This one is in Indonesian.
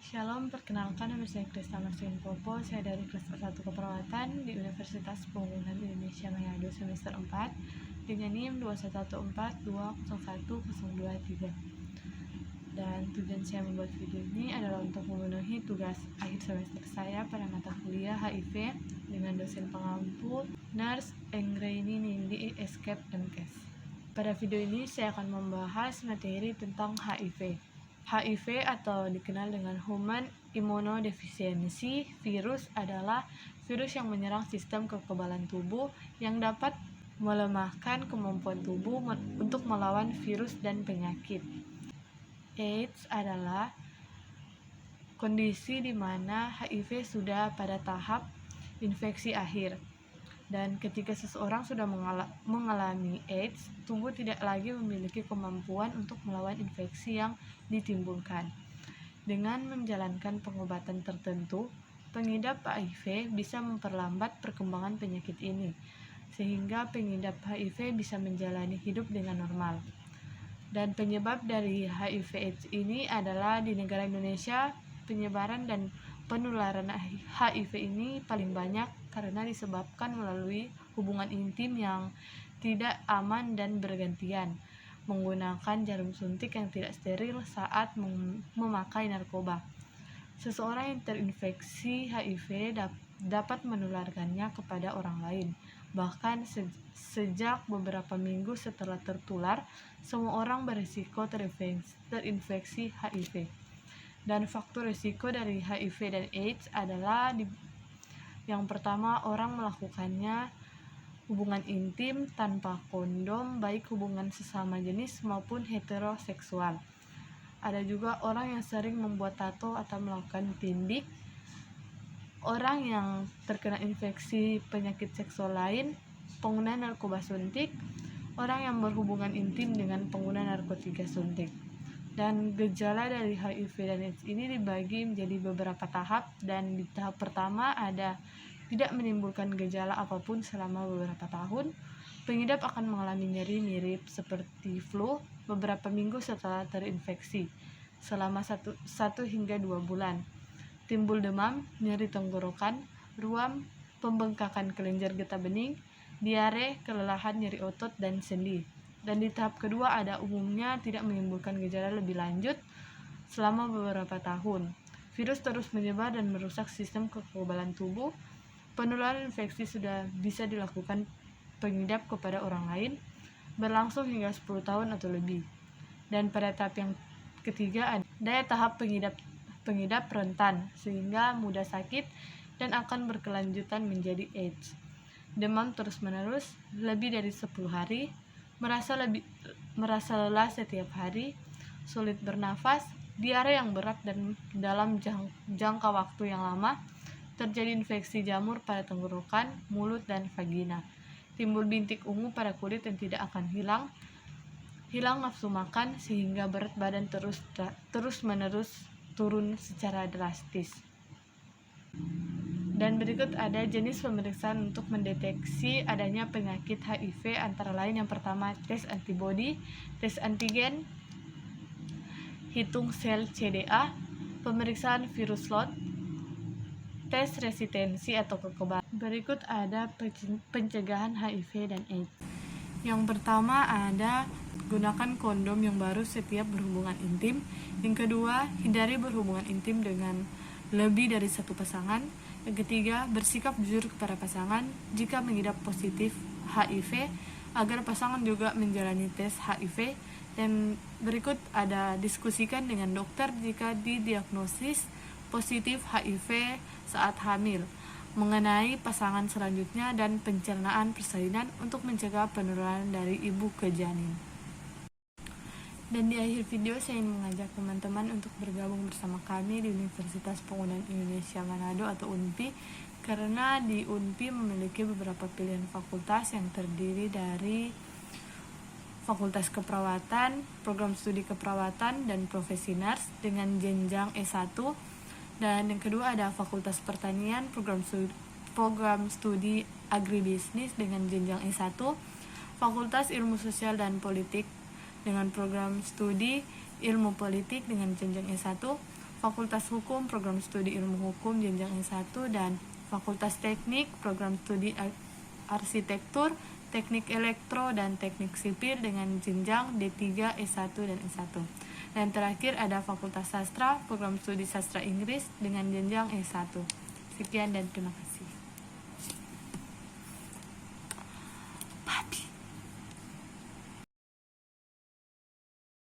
Shalom, perkenalkan nama saya Krista Marsin Popo. Saya dari kelas 1 Keperawatan di Universitas Pembangunan Indonesia Manado semester 4 dengan NIM 214201023. Dan tujuan saya membuat video ini adalah untuk memenuhi tugas akhir semester saya pada mata kuliah HIV dengan dosen pengampu Nurse Engreini Nindi Escape MKes. Pada video ini saya akan membahas materi tentang HIV. HIV atau dikenal dengan Human Immunodeficiency Virus adalah virus yang menyerang sistem kekebalan tubuh yang dapat melemahkan kemampuan tubuh untuk melawan virus dan penyakit. AIDS adalah kondisi di mana HIV sudah pada tahap infeksi akhir. Dan ketika seseorang sudah mengalami AIDS, tubuh tidak lagi memiliki kemampuan untuk melawan infeksi yang ditimbulkan. Dengan menjalankan pengobatan tertentu, pengidap HIV bisa memperlambat perkembangan penyakit ini, sehingga pengidap HIV bisa menjalani hidup dengan normal. Dan penyebab dari HIV/AIDS ini adalah di negara Indonesia, penyebaran dan penularan HIV ini paling banyak karena disebabkan melalui hubungan intim yang tidak aman dan bergantian, menggunakan jarum suntik yang tidak steril saat memakai narkoba. Seseorang yang terinfeksi HIV dapat menularkannya kepada orang lain. Bahkan sejak beberapa minggu setelah tertular, semua orang berisiko terinfeksi HIV. Dan faktor risiko dari HIV dan AIDS adalah yang pertama, orang melakukannya hubungan intim tanpa kondom, baik hubungan sesama jenis maupun heteroseksual. Ada juga orang yang sering membuat tato atau melakukan tindik, orang yang terkena infeksi penyakit seksual lain, pengguna narkoba suntik, orang yang berhubungan intim dengan pengguna narkotika suntik. Dan gejala dari HIV dan AIDS ini dibagi menjadi beberapa tahap, dan di tahap pertama ada tidak menimbulkan gejala apapun selama beberapa tahun. Pengidap akan mengalami nyeri mirip seperti flu beberapa minggu setelah terinfeksi selama 1 hingga 2 bulan. Timbul demam, nyeri tenggorokan, ruam, pembengkakan kelenjar getah bening, diare, kelelahan, nyeri otot, dan sendi. Dan di tahap kedua ada umumnya tidak menimbulkan gejala lebih lanjut selama beberapa tahun. Virus terus menyebar dan merusak sistem kekebalan tubuh. Penularan infeksi sudah bisa dilakukan pengidap kepada orang lain, berlangsung hingga 10 tahun atau lebih. Dan pada tahap yang ketiga ada daya tahap pengidap rentan, sehingga mudah sakit dan akan berkelanjutan menjadi AIDS. Demam terus-menerus lebih dari 10 hari, merasa lelah setiap hari, sulit bernafas, diare yang berat dan dalam jangka waktu yang lama, terjadi infeksi jamur pada tenggorokan, mulut, dan vagina, timbul bintik ungu pada kulit yang tidak akan hilang nafsu makan, sehingga berat badan terus-menerus turun secara drastis. Dan berikut ada jenis pemeriksaan untuk mendeteksi adanya penyakit HIV, antara lain yang pertama tes antibodi, tes antigen, hitung sel CDA, pemeriksaan virus load, tes resistensi atau kekebalan. Berikut ada pencegahan HIV dan AIDS. Yang pertama ada gunakan kondom yang baru setiap berhubungan intim. Yang kedua, hindari berhubungan intim dengan lebih dari satu pasangan. Yang ketiga, bersikap jujur kepada pasangan jika mengidap positif HIV, agar pasangan juga menjalani tes HIV. Dan berikut ada diskusikan dengan dokter jika didiagnosis positif HIV saat hamil, mengenai pasangan selanjutnya, dan pencernaan persalinan untuk mencegah penularan dari ibu ke janin. Dan di akhir video saya ingin mengajak teman-teman untuk bergabung bersama kami di Universitas Pembangunan Indonesia Manado atau UNPI, karena di UNPI memiliki beberapa pilihan fakultas yang terdiri dari Fakultas Keperawatan, Program Studi Keperawatan, dan Profesi Nurse dengan jenjang S1. Dan yang kedua ada Fakultas Pertanian, Program Studi Agribisnis dengan jenjang S1, Fakultas Ilmu Sosial dan Politik dengan program studi Ilmu Politik dengan jenjang S1, Fakultas Hukum program studi ilmu hukum jenjang S1, dan Fakultas Teknik program studi arsitektur, teknik elektro, dan teknik sipil dengan jenjang D3, S1, dan S1. Dan terakhir ada Fakultas Sastra program studi sastra Inggris dengan jenjang S1. Sekian dan terima kasih.